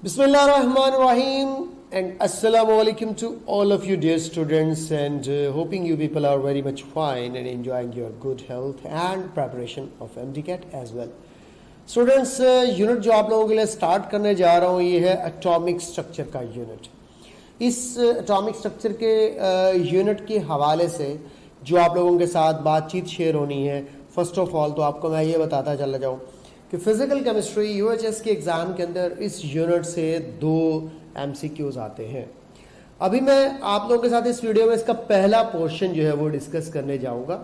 Bismillahirrahmanirrahim and Assalamu alaikum to all of you dear students and hoping you people are very much fine and enjoying your good health and preparation of MDCAT as well. Students, unit जो आप लोगों के लिए start करने जा रहा हूँ ये है एटॉमिक स्ट्रक्चर का यूनिट। इस एटॉमिक स्ट्रक्चर के यूनिट के हवाले से जो आप लोगों के साथ बातचीत शेयर होनी है, फर्स्ट ऑफ ऑल तो आपको मैं ये बताता चला जाऊँ कि फिजिकल केमिस्ट्री यूएचएस के एग्ज़ाम के अंदर इस यूनिट से 2 एमसीक्यूज आते हैं। अभी मैं आप लोगों के साथ इस वीडियो में इसका पहला पोर्शन जो है वो डिस्कस करने जाऊंगा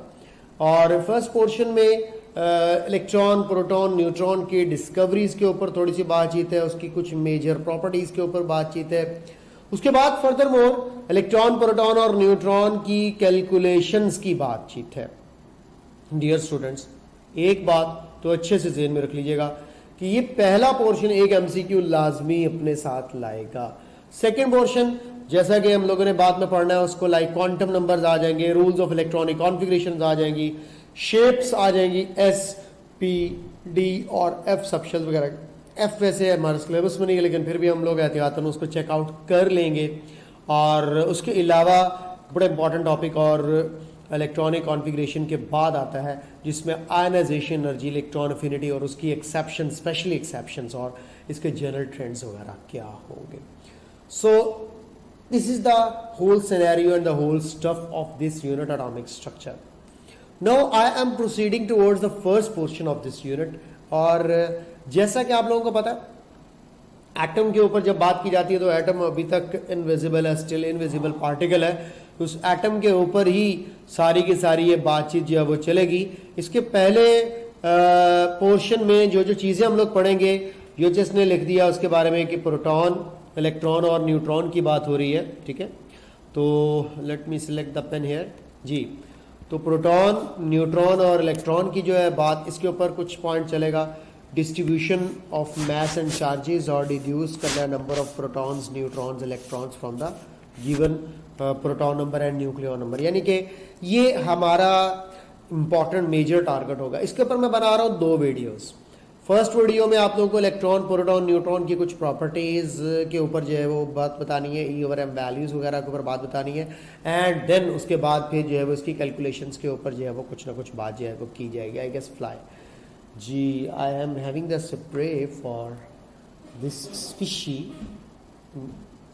और फर्स्ट पोर्शन में इलेक्ट्रॉन, प्रोटॉन, न्यूट्रॉन की डिस्कवरीज के ऊपर थोड़ी सी बातचीत है, उसकी कुछ मेजर प्रॉपर्टीज के ऊपर बातचीत है। उसके बाद फर्दर मोर इलेक्ट्रॉन, प्रोटॉन और न्यूट्रॉन की कैलकुलेशंस की बातचीत है। डियर स्टूडेंट्स, एक बात तो अच्छे से ज़हन में रख लीजिएगा कि ये पहला पोर्शन एक एमसीक्यू लाजमी अपने साथ लाएगा। सेकंड पोर्शन जैसा कि हम लोगों ने बाद में पढ़ना है उसको लाइक क्वांटम नंबर्स आ जाएंगे, रूल्स ऑफ इलेक्ट्रॉनिक कॉन्फ़िगरेशंस आ जाएंगी, शेप्स आ जाएंगी, एस, पी, डी और एफ सबशेल्स वगैरह। एफ वैसे हमारे सिलेबस में नहीं है लेकिन फिर भी हम लोग एहतियातन उसको चेकआउट कर लेंगे। और उसके अलावा बड़ा इंपॉर्टेंट टॉपिक और इलेक्ट्रॉनिक कॉन्फ़िगरेशन के बाद आता है जिसमें आयनाइजेशन एनर्जी, इलेक्ट्रॉन अफिनिटी और उसकी एक्सेप्शन, स्पेशली एक्सेप्शंस और इसके जनरल ट्रेंड्स वगैरह क्या होंगे। So this is the whole scenario and the whole stuff of this unit atomic structure. Now I am proceeding towards the first portion of this unit. और जैसा कि आप लोगों को पता है एटम के ऊपर जब बात की जाती है तो एटम अभी तक इनविजिबल है, स्टिल इनविजिबल पार्टिकल है। उस एटम के ऊपर ही सारी की सारी ये बातचीत जो है वो चलेगी। इसके पहले पोर्शन में जो जो चीज़ें हम लोग पढ़ेंगे यूएचएस ने लिख दिया उसके बारे में कि प्रोटॉन, इलेक्ट्रॉन और न्यूट्रॉन की बात हो रही है। ठीक है, तो let me select the pen here जी। तो प्रोटॉन, न्यूट्रॉन और इलेक्ट्रॉन की जो है बात, इसके ऊपर कुछ पॉइंट चलेगा। Distribution of mass and charges और डिड्यूस करना number of protons, neutrons, electrons from the given proton number and nucleon number, यानी कि ये हमारा इंपॉर्टेंट मेजर टारगेट होगा। इसके ऊपर मैं बना रहा हूँ 2 वीडियोस। फर्स्ट वीडियो में आप लोगों को इलेक्ट्रॉन, प्रोटॉन, न्यूट्रॉन की कुछ प्रॉपर्टीज के ऊपर जो है वो बात बतानी है, ई ओवर एम वैल्यूज वगैरह के ऊपर बात बतानी है एंड देन उसके बाद फिर जो है वो इसकी कैलकुलेशंस के ऊपर जो है वो कुछ ना कुछ बात जो है वो की जाएगी। आई गेस फ्लाई जी, I am having the spray for this species,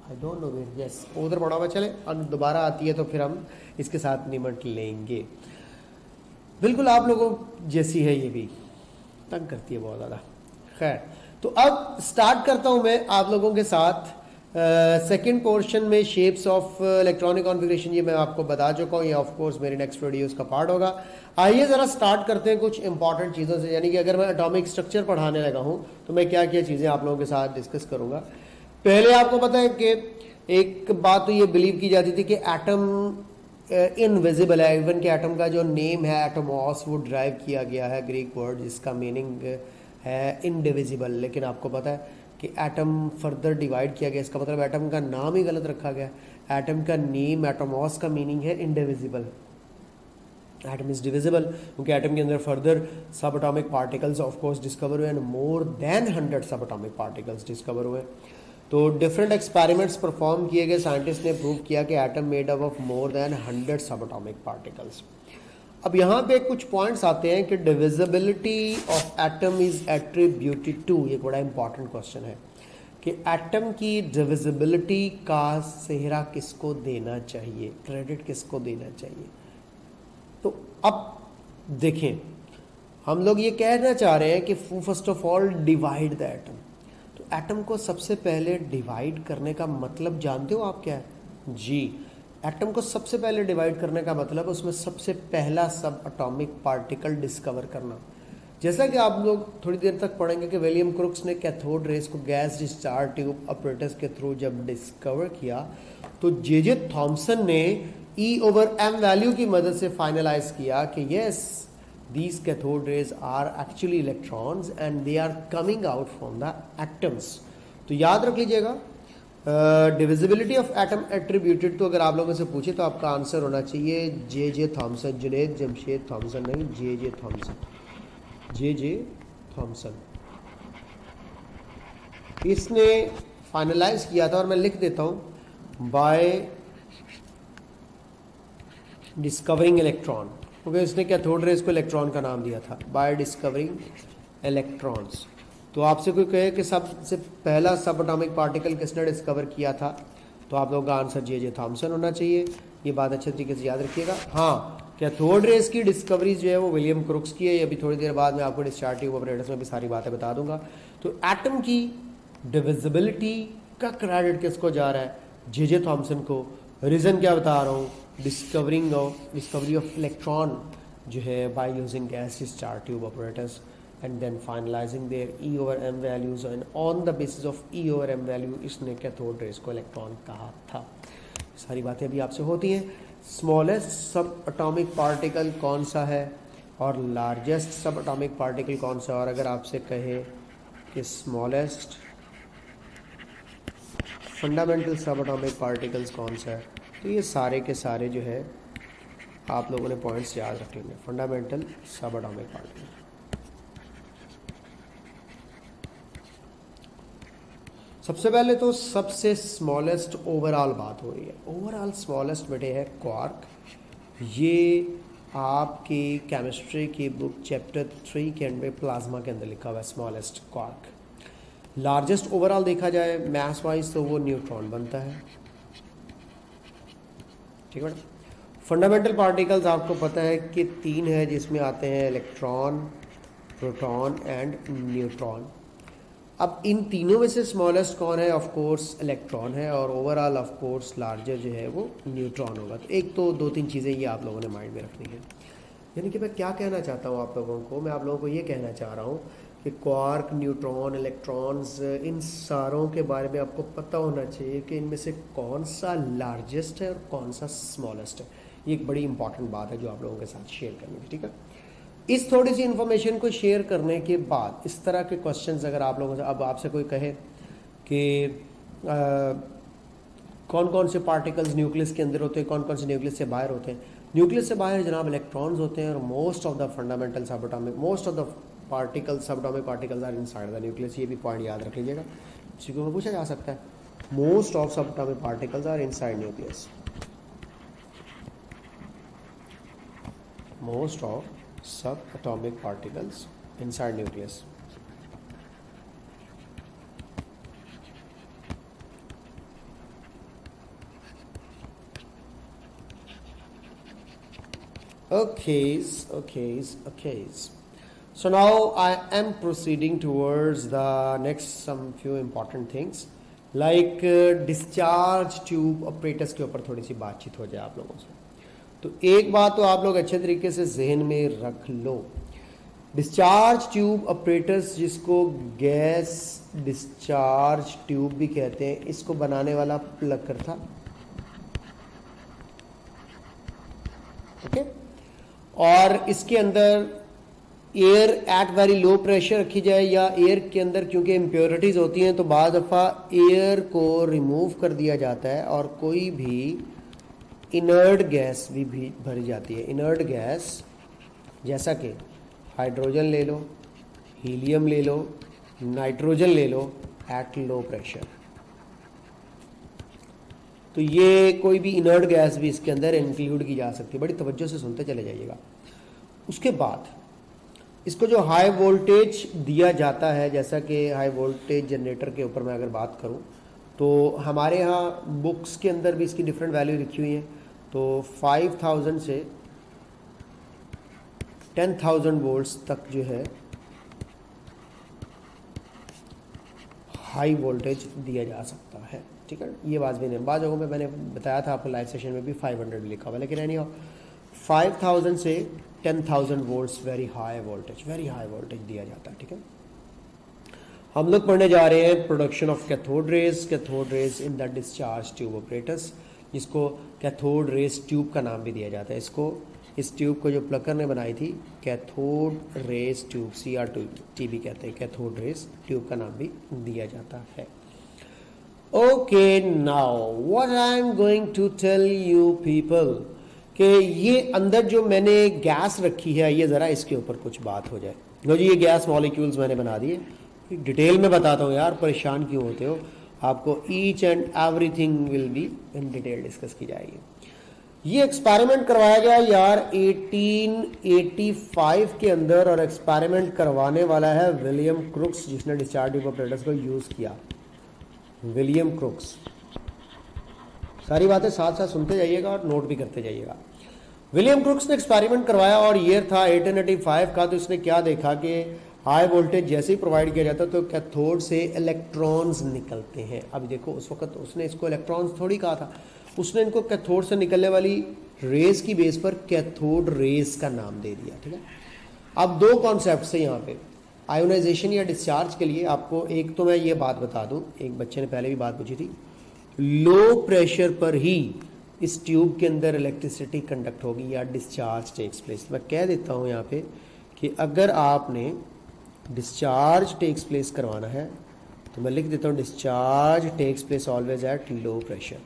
I don't know where, yes उधर पड़ा हुआ। चले अगर दोबारा आती है तो फिर हम इसके साथ निमट लेंगे। बिल्कुल आप लोगों जैसी है, ये भी तंग करती है बहुत ज़्यादा। खैर, तो अब स्टार्ट करता हूँ मैं आप लोगों के साथ सेकंड पोर्शन में शेप्स ऑफ इलेक्ट्रॉनिक कॉन्फ़िगरेशन। ये मैं आपको बता चुका हूँ, ये ऑफ कोर्स मेरे नेक्स्ट वीडियोस का पार्ट होगा। आइए ज़रा स्टार्ट करते हैं कुछ इंपॉर्टेंट चीज़ों से, यानी कि अगर मैं एटॉमिक स्ट्रक्चर पढ़ाने लगा हूँ तो मैं क्या क्या चीज़ें आप लोगों के साथ डिस्कस करूँगा। पहले आपको पता है कि एक बात तो ये बिलीव की जाती थी कि एटम इनविजिबल है। इवन कि एटम का जो नेम है एटमॉस वो ड्राइव किया गया है ग्रीक वर्ड जिसका मीनिंग है इनडिविजिबल। लेकिन आपको पता है कि एटम फर्दर डिवाइड किया गया, इसका मतलब एटम का नाम ही गलत रखा गया। एटम का नेम एटमॉस का मीनिंग है इनडिविजिबल। एटम इज डिविजिबल क्योंकि एटम के अंदर फर्दर सब atomic particles of course discover हुए एंड मोर देन 100 सब एटॉमिक पार्टिकल्स डिस्कवर हुए। तो डिफरेंट एक्सपेरिमेंट्स परफॉर्म किए गए, साइंटिस्ट ने प्रूव किया कि atom made up of more than 100 सब एटॉमिक पार्टिकल्स। अब यहाँ पे कुछ पॉइंट्स आते हैं कि divisibility of atom is attributed to, ये बड़ा इंपॉर्टेंट क्वेश्चन है कि एटम की डिविजिबिलिटी का सेहरा किसको देना चाहिए, क्रेडिट किसको देना चाहिए। तो अब देखें, हम लोग ये कहना चाह रहे हैं कि first of all divide the atom. Atom को सबसे पहले डिवाइड करने का मतलब जानते हो आप क्या है जी? एटम को सबसे पहले डिवाइड करने का मतलब उसमें सबसे पहला सब एटॉमिक पार्टिकल डिस्कवर करना। जैसा कि आप लोग थोड़ी देर तक पढ़ेंगे कि विलियम क्रुक्स ने कैथोड रेस को गैस डिस्चार्ज ट्यूब अपरेटस के थ्रू जब डिस्कवर किया तो जे थॉमसन ने ई ओवर एम वैल्यू की मदद से फाइनलाइज किया कि yes, these cathode rays are actually electrons and they are coming out from the atoms। तो याद रख लीजिएगा डिविजिबिलिटी ऑफ एटम एट्रीब्यूटेड, तो अगर आप लोगों से पूछे तो आपका आंसर होना चाहिए J Thomson, Junaid Jamshed Thomson नहीं, जे थॉमसन, जे थॉमसन। इसने फाइनलाइज किया था, और मैं लिख देता हूँ बाय डिस्कवरिंग इलेक्ट्रॉन, क्योंकि इसने कैथोड रेज को इलेक्ट्रॉन का नाम दिया था, बाय डिस्कवरिंग इलेक्ट्रॉन्स। तो आपसे कोई कहे कि सबसे पहला सब एटॉमिक पार्टिकल किसने डिस्कवर किया था, तो आप लोगों का आंसर जे थॉमसन होना चाहिए। ये बात अच्छे तरीके से याद रखिएगा। हाँ, कैथोड रेज की डिस्कवरी जो है वो विलियम क्रुक्स की है। ये अभी थोड़ी देर बाद मैं आपको डिस्चार्ज ट्यूब ऑपरेटर्स में भी सारी बातें बता दूंगा। तो एटम की डिविजिबिलिटी का क्रेडिट किसको जा रहा है, जे थॉमसन को। रीज़न क्या बता रहा हूँ, डिस्कवरी ऑफ इलेक्ट्रॉन जो है by using gas discharge tube operators and then finalizing their E over M values, and on the basis of E over M value इसने कैथोड रेज को electron कहा था। सारी बातें अभी आपसे होती हैं। स्मॉलेस्ट सब एटॉमिक पार्टिकल कौन सा है और लार्जेस्ट सब एटॉमिक पार्टिकल कौन सा, और अगर आपसे कहे कि smallest fundamental sub atomic particles कौन सा है, तो ये सारे के सारे जो है आप लोगों ने पॉइंट्स याद रखेंगे। फंडामेंटल सब एटॉमिक पार्टिकल, सबसे पहले तो सबसे स्मॉलेस्ट ओवरऑल बात हो रही है। ओवरऑल स्मॉलेस्ट बेटे है क्वार्क। ये आपकी केमिस्ट्री की बुक चैप्टर 3 के अंदर प्लाज्मा के अंदर लिखा हुआ है स्मॉलेस्ट क्वार्क। लार्जेस्ट ओवरऑल देखा जाए मैथ वाइज तो वो न्यूट्रॉन बनता है, ठीक है। फंडामेंटल पार्टिकल्स आपको पता है कि 3 है, जिसमें आते हैं इलेक्ट्रॉन, प्रोटॉन एंड न्यूट्रॉन। अब इन तीनों में से स्मॉलेस्ट कौन है, ऑफ कोर्स इलेक्ट्रॉन है, और ओवरऑल ऑफ कोर्स लार्जर जो है वो न्यूट्रॉन होगा। तो एक तो 2-3 चीज़ें ये आप लोगों ने माइंड में रखनी है। यानी कि मैं क्या कहना चाहता हूँ आप लोगों को, मैं आप लोगों को ये कहना चाह रहा हूँ कि क्वार्क, न्यूट्रॉन, इलेक्ट्रॉन्स, इन सारों के बारे में आपको पता होना चाहिए कि इनमें से कौन सा लार्जेस्ट है और कौन सा स्मॉलेस्ट है। ये एक बड़ी इंपॉर्टेंट बात है जो आप लोगों के साथ शेयर करनी है, ठीक है। इस थोड़ी सी इन्फॉर्मेशन को शेयर करने के बाद इस तरह के क्वेश्चंस अगर आप लोगों से, अब आपसे कोई कहे कि कौन कौन से पार्टिकल्स न्यूक्लियस के अंदर होते हैं, कौन कौन से न्यूक्लियस से बाहर होते हैं, न्यूक्लियस से बाहर जनाब इलेक्ट्रॉन्स होते हैं, और most of the fundamental sub atomic, most of the particles, sub atomic particles are inside the nucleus. ये भी पॉइंट याद रख लीजिएगा, क्योंकि वो पूछा जा सकता है। मोस्ट ऑफ सब atomic particles are inside nucleus. Most of subatomic particles inside nucleus. Okay. So now I am proceeding towards the next some few important things like discharge tube operators के ऊपर थोड़ी सी बातचीत हो जाए आप लोगों से। तो एक बात तो आप लोग अच्छे तरीके से जहन में रख लो, डिस्चार्ज ट्यूब ऑपरेटर्स, जिसको गैस डिस्चार्ज ट्यूब भी कहते हैं, इसको बनाने वाला प्लकर था, ओके। और इसके अंदर air at very low pressure रखी जाए, या एयर के अंदर क्योंकि इम्प्योरिटीज होती हैं तो बाद दफ़ा एयर को रिमूव कर दिया जाता है और कोई भी इनर्ट गैस भी भरी जाती है। इनर्ट गैस जैसा कि हाइड्रोजन ले लो, हीलियम ले लो, नाइट्रोजन ले लो एट लो प्रेशर। तो ये कोई भी इनर्ट गैस भी इसके अंदर इंक्लूड की जा सकती है। बड़ी तवज्जो से सुनते चले जाइएगा। उसके बाद इसको जो हाई वोल्टेज दिया जाता है, जैसा कि हाई वोल्टेज जनरेटर के ऊपर मैं अगर बात करूं तो हमारे यहाँ बुक्स के अंदर भी इसकी डिफरेंट वैल्यू लिखी हुई है। तो 5000 से 10,000 वोल्ट्स तक जो है हाई वोल्टेज दिया जा सकता है, ठीक है। ये बात भी नहीं, बाद जगहों में मैंने बताया था आपको लाइव सेशन में भी 500 लिखा हुआ, लेकिन नहीं, 5000 से 10,000 वोल्ट्स वेरी हाई वोल्टेज दिया जाता है, ठीक है। हम लोग पढ़ने जा रहे हैं production of cathode rays in the discharge tube operators, जिसको कैथोड रेज ट्यूब का नाम भी दिया जाता है। इस ट्यूब को जो प्लकर ने बनाई थी कैथोड रेज ट्यूब, CR2T भी कहते हैं, कैथोड रेज ट्यूब का नाम भी दिया जाता है। Okay, now what I am going to tell you people कि ये अंदर जो मैंने गैस रखी है, ये ज़रा इसके ऊपर कुछ बात हो जाए। लो जी, ये गैस मॉलिक्यूल्स मैंने बना दिए, डिटेल में बताता हूँ यार, परेशान क्यों होते हो। आपको each and everything will be in detail discuss की जाएगी। ये एक्सपेरिमेंट करवाया गया यार 1885 के अंदर, और एक्सपेरिमेंट करवाने वाला है विलियम क्रुक्स, जिसने डिस्चार्ज ट्यूब ऑपरेटर्स को यूज किया। विलियम क्रुक्स, सारी बातें साथ साथ सुनते जाइएगा और नोट भी करते जाइएगा। विलियम क्रुक्स ने एक्सपेरिमेंट करवाया और ईयर था 1885 का। तो इसने क्या देखा कि हाई वोल्टेज जैसे ही प्रोवाइड किया जाता तो कैथोड से इलेक्ट्रॉन्स निकलते हैं। अभी देखो उस वक्त उसने इसको इलेक्ट्रॉन्स थोड़ी कहा था, उसने इनको कैथोड से निकलने वाली रेस की बेस पर कैथोड रेस का नाम दे दिया। ठीक है, अब दो कॉन्सेप्ट है यहाँ पे आयोनाइजेशन या डिस्चार्ज के लिए। आपको एक तो मैं ये बात बता दूं, एक बच्चे ने पहले भी बात पूछी थी, लो प्रेशर पर ही इस ट्यूब के अंदर इलेक्ट्रिसिटी कंडक्ट होगी या डिस्चार्ज टेक्स प्लेस। मैं कह देता हूँ यहाँ पे कि अगर आपने डिस्चार्ज टेक्स प्लेस करवाना है तो मैं लिख देता हूँ discharge takes place always at low pressure.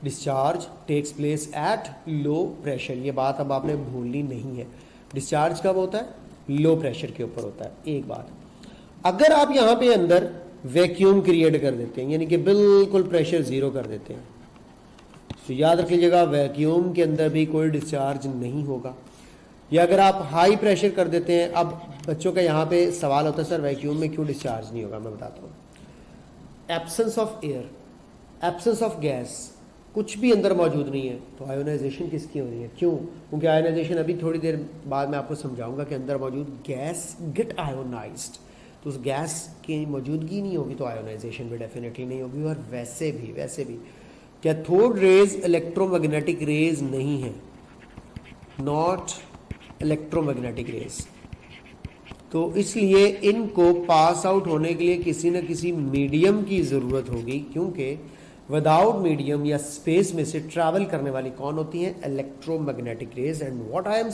Discharge takes place at low pressure, ये बात अब आपने भूलनी नहीं है। डिस्चार्ज कब होता है? लो प्रेशर के ऊपर होता है। एक बात, अगर आप यहाँ पे अंदर वैक्यूम क्रिएट कर देते हैं, यानी कि बिल्कुल प्रेशर जीरो कर देते हैं, तो याद रख लीजिएगा वैक्यूम के अंदर भी कोई डिस्चार्ज नहीं होगा। या अगर आप हाई प्रेशर कर देते हैं, अब बच्चों का यहाँ पे सवाल होता है सर वैक्यूम में क्यों डिस्चार्ज नहीं होगा। मैं बताता हूँ, absence of air, absence of gas, कुछ भी अंदर मौजूद नहीं है तो आयोनाइजेशन किसकी हो रही है? क्यों? क्योंकि आयोनाइजेशन अभी थोड़ी देर बाद मैं आपको समझाऊंगा कि अंदर मौजूद गैस गेट आयोनाइज्ड, तो उस गैस की मौजूदगी नहीं होगी तो आयोनाइजेशन भी डेफिनेटली नहीं होगी। और वैसे भी कैथोड रेज इलेक्ट्रोमैग्नेटिक रेज नहीं है, नॉट इलेक्ट्रोमैग्नेटिक रेज। तो इसलिए इनको पास आउट होने के लिए किसी न किसी मीडियम की ज़रूरत होगी, क्योंकि विदाउट मीडियम या स्पेस में से ट्रैवल करने वाली कौन होती हैं? Electromagnetic rays. And what I am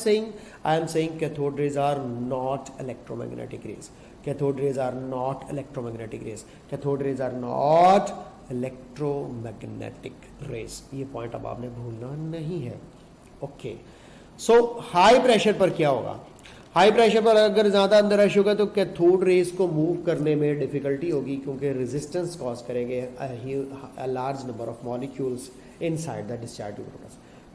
saying cathode rays are not electromagnetic rays, cathode rays are not electromagnetic rays, cathode rays are not electromagnetic rays. ये पॉइंट अब आपने भूलना नहीं है। ओके, सो हाई प्रेशर पर क्या होगा? हाई प्रेशर पर अगर ज़्यादा अंदर रश होगा तो कैथोड रेज को मूव करने में डिफिकल्टी होगी, क्योंकि रेजिस्टेंस कॉज करेंगे a large number of molecules inside the discharge tube.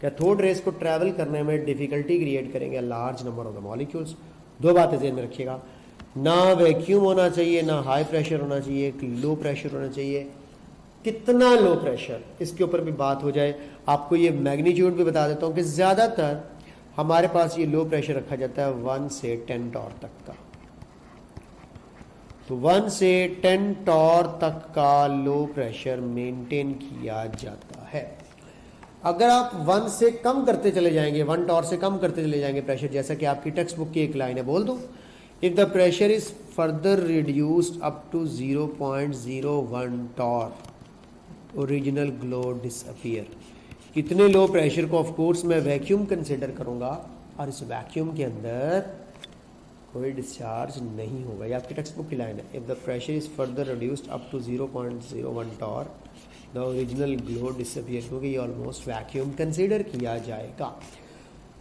Cathode rays को ट्रैवल करने में डिफिकल्टी क्रिएट करेंगे a large number of the molecules. दो बातें ध्यान में रखिएगा, ना वैक्यूम होना चाहिए, ना हाई प्रेशर होना चाहिए, एक लो प्रेशर होना चाहिए। कितना लो प्रेशर, इसके ऊपर भी बात हो जाए। आपको ये मैग्नीट्यूड भी बता देता हूँ कि ज़्यादातर हमारे पास ये लो प्रेशर रखा जाता है 1 से 10 टॉर तक का। तो 1 से 10 टॉर तक का लो प्रेशर मेंटेन किया जाता है। अगर आप 1 से कम करते चले जाएंगे, 1 टॉर से कम करते चले जाएंगे प्रेशर, जैसा कि आपकी टेक्स्ट बुक की एक लाइन है, बोल दो, if the pressure is further reduced up to 0.01 torr original glow disappear. इतने लो प्रेशर को ऑफ कोर्स मैं वैक्यूम कंसिडर करूंगा और इस वैक्यूम के अंदर कोई डिस्चार्ज नहीं होगा। ये आपकी टेक्स्ट बुक की लाइन है, if the pressure is further reduced up to 0.01 torr the original glow disappear, क्योंकि ये ऑलमोस्ट वैक्यूम कंसिडर किया जाएगा।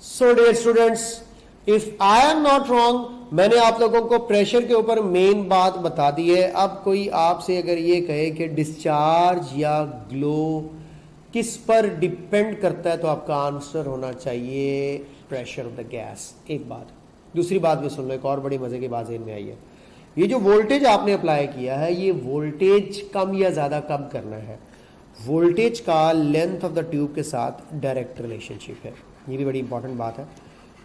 So dear students, if I am not wrong, मैंने आप लोगों को प्रेशर के ऊपर मेन बात बता दी है। अब कोई आपसे अगर ये कहे कि डिस्चार्ज या ग्लो किस पर डिपेंड करता है, तो आपका आंसर होना चाहिए प्रेशर ऑफ द गैस। एक बात, दूसरी बात भी सुन लो, एक और बड़ी मजे की बात इनमें आई है। ये जो वोल्टेज आपने अप्लाई किया है, ये वोल्टेज कम या ज्यादा कब करना है? वोल्टेज का लेंथ ऑफ द ट्यूब के साथ डायरेक्ट रिलेशनशिप है। ये भी बड़ी इंपॉर्टेंट बात है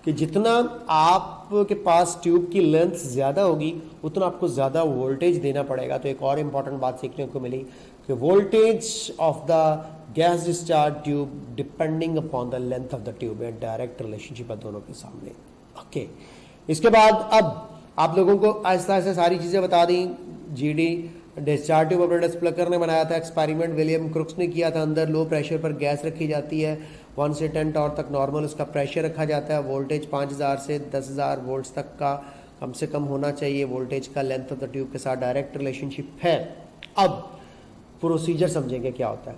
कि जितना आपके पास ट्यूब की लेंथ ज़्यादा होगी उतना आपको ज़्यादा वोल्टेज देना पड़ेगा। तो एक और इम्पॉर्टेंट बात सीखने को मिली कि voltage of the gas discharge tube depending upon the length of the tube है, डायरेक्ट रिलेशनशिप है दोनों के सामने। ओके, इसके बाद अब आप लोगों को आहिस्ता आहिस्ता सारी चीज़ें बता दी। GD discharge tube operator Plucker ने बनाया था, एक्सपेरिमेंट विलियम क्रुक्स ने किया था। अंदर लो प्रेशर पर गैस रखी जाती है, 1 से 10 टॉर तक नॉर्मल उसका प्रेशर रखा जाता है। वोल्टेज 5000 से 10000 वोल्ट्स तक का कम से कम होना चाहिए। वोल्टेज का लेंथ ऑफ द ट्यूब के साथ डायरेक्ट रिलेशनशिप है। अब प्रोसीजर समझेंगे क्या होता है।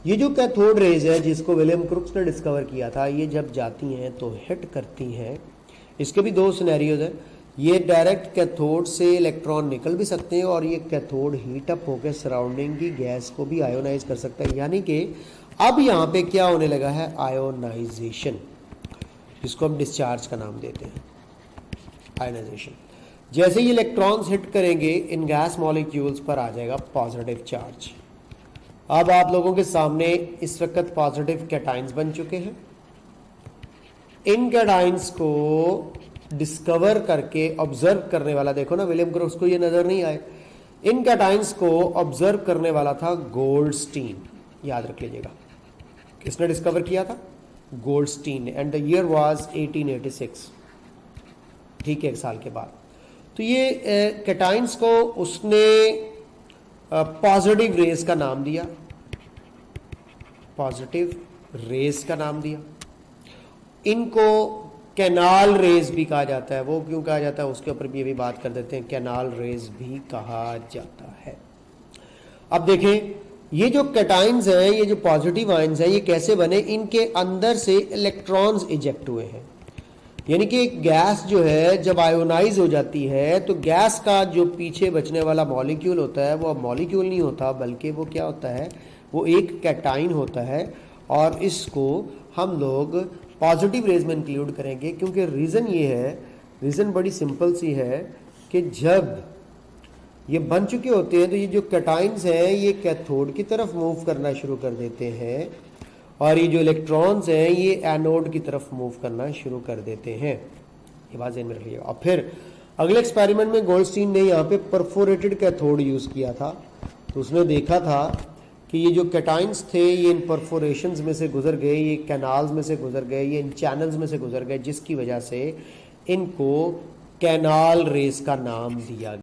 ये जो कैथोड रेज है जिसको विलियम क्रुक्स ने डिस्कवर किया था, ये जब जाती हैं तो हिट करती हैं। इसके भी दो सिनेरियोज हैं। ये डायरेक्ट कैथोड से इलेक्ट्रॉन निकल भी सकते हैं और ये कैथोड हीट अप होकर सराउंडिंग की गैस को भी आयोनाइज कर सकता है। यानी कि अब यहाँ पे क्या होने लगा है, आयोनाइजेशन, जिसको हम डिस्चार्ज का नाम देते हैं, आयोनाइजेशन। जैसे ही इलेक्ट्रॉन्स हिट करेंगे इन गैस मॉलिक्यूल्स पर आ जाएगा पॉजिटिव चार्ज। अब आप लोगों के सामने इस वक्त पॉजिटिव कैटाइंस बन चुके हैं। इन कैटाइंस को डिस्कवर करके ऑब्जर्व करने वाला, देखो ना विलियम क्रोक्स को ये नजर नहीं आए, इन कैटाइंस को ऑब्जर्व करने वाला था गोल्डस्टीन, याद रख लीजिएगा। किसने डिस्कवर किया था? Goldstein, and the year was 1886, ठीक है, एक साल के बाद। तो ये कैटाइंस को उसने पॉजिटिव रेस का नाम दिया, पॉजिटिव रेस का नाम दिया। इनको कैनाल रेज भी कहा जाता है। वो क्यों कहा जाता है उसके ऊपर भी अभी बात कर देते हैं। कैनाल रेज भी कहा जाता है। अब देखें, ये जो कैटाइंस हैं, ये जो पॉजिटिव आयंस हैं, ये कैसे बने? इनके अंदर से इलेक्ट्रॉन्स इजेक्ट हुए हैं। यानी कि गैस जो है जब आयोनाइज हो जाती है तो गैस का जो पीछे बचने वाला मॉलिक्यूल होता है वो अब मॉलिक्यूल नहीं होता, बल्कि वो क्या होता है, वो एक कैटाइन होता है। और इसको हम लोग पॉजिटिव रेज में इंक्लूड करेंगे, क्योंकि रीज़न ये है, रीज़न बड़ी सिंपल सी है कि जब ये बन चुके होते हैं तो ये जो कैटाइंस हैं ये कैथोड की तरफ मूव करना शुरू कर देते हैं और ये जो इलेक्ट्रॉन्स हैं ये एनोड की तरफ मूव करना शुरू कर देते हैं। ये बात ध्यान में रखिएगा। और फिर अगले एक्सपेरिमेंट में गोल्डस्टीन ने यहाँ पे परफोरेटेड कैथोड यूज़ किया था। तो उसने देखा था कि ये जो कैटाइंस थे ये इन परफोरेशंस में से गुजर गए, ये कैनाल्स में से गुजर गए, ये इन चैनल्स में से गुजर गए, जिसकी वजह से इनको कैनाल रेस का नाम दिया गया।